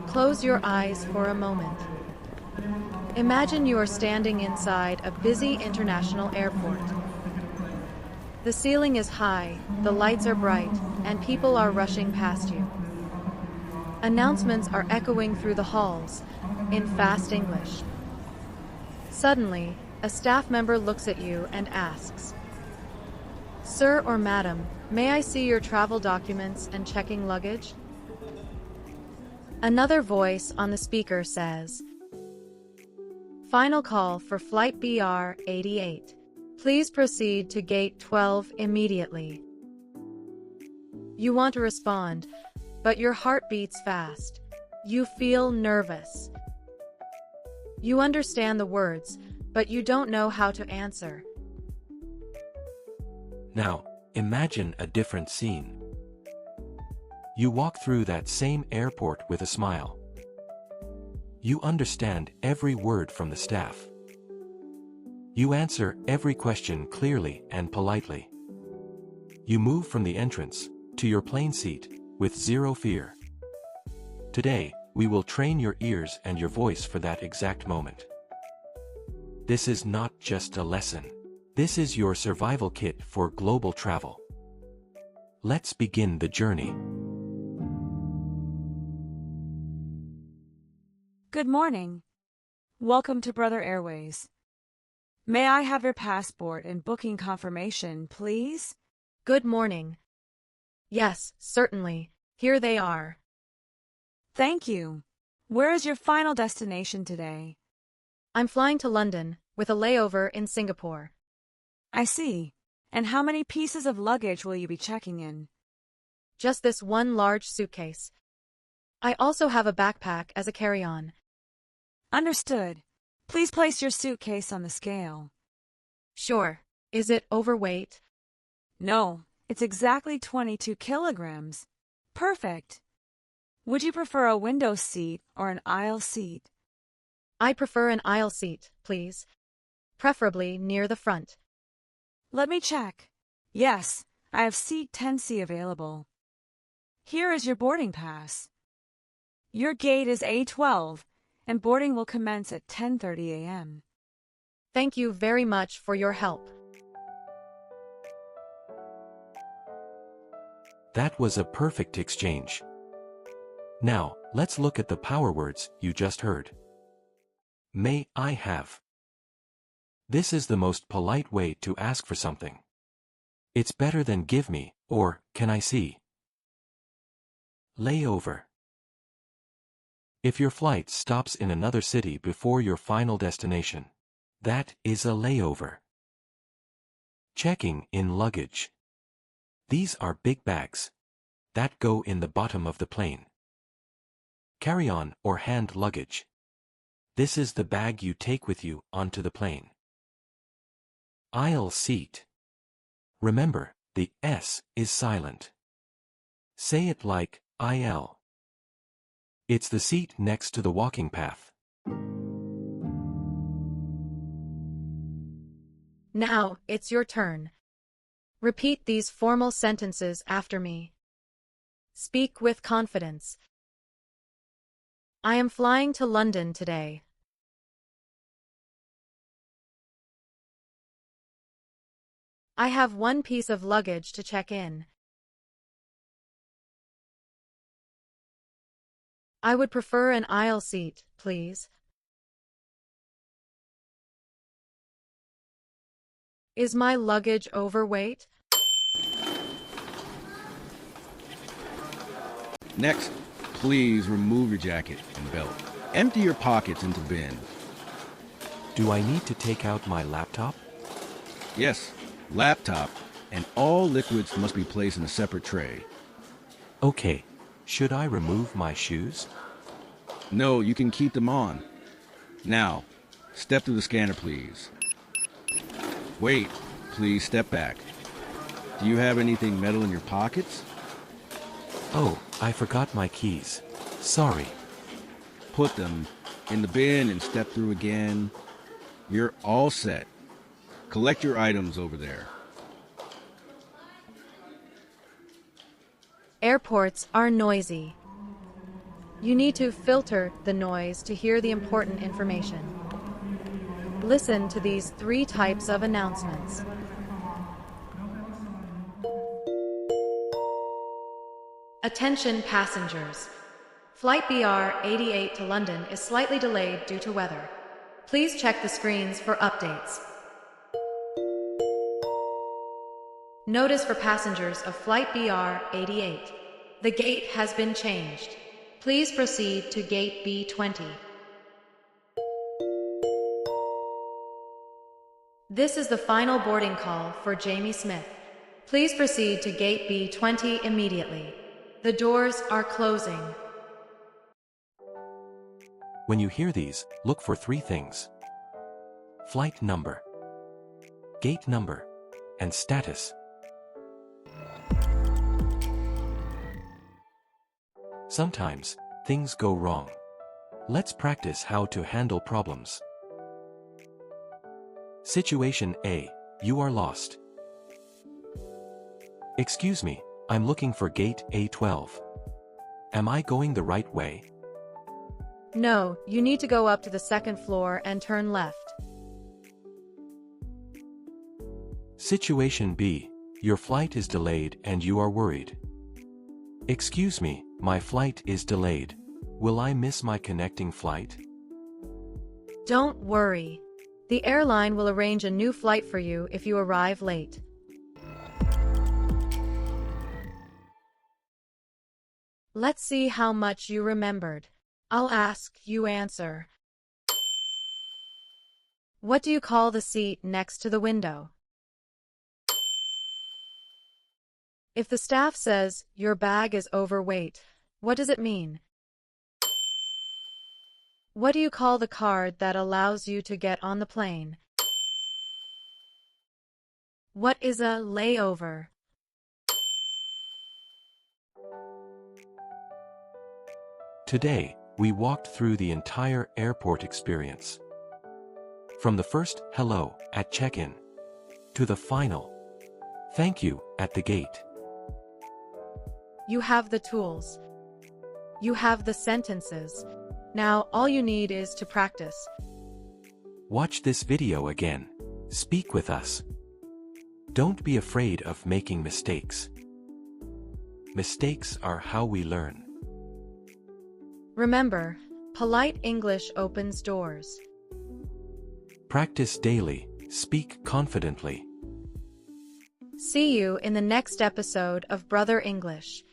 Close your eyes for a moment. Imagine you are standing inside a busy international airport. The ceiling is high, the lights are bright, and people are rushing past you. Announcements are echoing through the halls, in fast English. Suddenly, a staff member looks at you and asks, "Sir or madam, may I see your travel documents and checking luggage?" Another voice on the speaker says, "Final call for flight BR88. Please proceed to gate 12 immediately." You want to respond, but your heart beats fast. You feel nervous. You understand the words, but you don't know how to answer. Now, imagine a different scene. You walk through that same airport with a smile. You understand every word from the staff. You answer every question clearly and politely. You move from the entrance to your plane seat with zero fear. Today, we will train your ears and your voice for that exact moment. This is not just a lesson. This is your survival kit for global travel. Let's begin the journey. Good morning. Welcome to Brother Airways. May I have your passport and booking confirmation, please? Good morning. Yes, certainly. Here they are. Thank you. Where is your final destination today? I'm flying to London, with a layover in Singapore. I see. And how many pieces of luggage will you be checking in? Just this one large suitcase. I also have a backpack as a carry-on. Understood. Please place your suitcase on the scale. Sure. Is it overweight? No, it's exactly 22 kilograms. Perfect. Would you prefer a window seat or an aisle seat? I prefer an aisle seat, please. Preferably near the front. Let me check. Yes, I have seat 10C available. Here is your boarding pass. Your gate is A12, and boarding will commence at 10:30 a.m. Thank you very much for your help. That was a perfect exchange. Now, let's look at the power words you just heard. May I have? This is the most polite way to ask for something. It's better than give me, or can I see? Layover. If your flight stops in another city before your final destination, that is a layover. Checking in luggage. These are big bags that go in the bottom of the plane. Carry-on or hand luggage. This is the bag you take with you onto the plane. Aisle seat. Remember, the S is silent. Say it like IL. It's the seat next to the walking path. Now, it's your turn. Repeat these formal sentences after me. Speak with confidence. I am flying to London today. I have one piece of luggage to check in. I would prefer an aisle seat, please. Is my luggage overweight? Next, please remove your jacket and belt. Empty your pockets into bin. Do I need to take out my laptop? Yes, laptop, and all liquids must be placed in a separate tray. Okay. Should I remove my shoes? No, you can keep them on. Now, step through the scanner, please. Wait, please step back. Do you have anything metal in your pockets? Oh, I forgot my keys. Sorry. Put them in the bin and step through again. You're all set. Collect your items over there. Airports are noisy. You need to filter the noise to hear the important information. Listen to these 3 types of announcements. Attention passengers. Flight BR88 to London is slightly delayed due to weather. Please check the screens for updates. Notice for passengers of Flight BR88. The gate has been changed. Please proceed to Gate B20. This is the final boarding call for Jamie Smith. Please proceed to Gate B20 immediately. The doors are closing. When you hear these, look for 3 things: flight number, gate number, and status. Sometimes, things go wrong. Let's practice how to handle problems. Situation A. You are lost. Excuse me, I'm looking for gate A12. Am I going the right way? No, you need to go up to the 2nd floor and turn left. Situation B. Your flight is delayed and you are worried. Excuse me, my flight is delayed. Will I miss my connecting flight? Don't worry. The airline will arrange a new flight for you if you arrive late. Let's see how much you remembered. I'll ask, you answer. What do you call the seat next to the window? If the staff says, your bag is overweight, what does it mean? What do you call the card that allows you to get on the plane? What is a layover? Today, we walked through the entire airport experience. From the first hello at check-in to the final thank you at the gate. You have the tools. You have the sentences. Now all you need is to practice. Watch this video again. Speak with us. Don't be afraid of making mistakes. Mistakes are how we learn. Remember, polite English opens doors. Practice daily. Speak confidently. See you in the next episode of Brother English.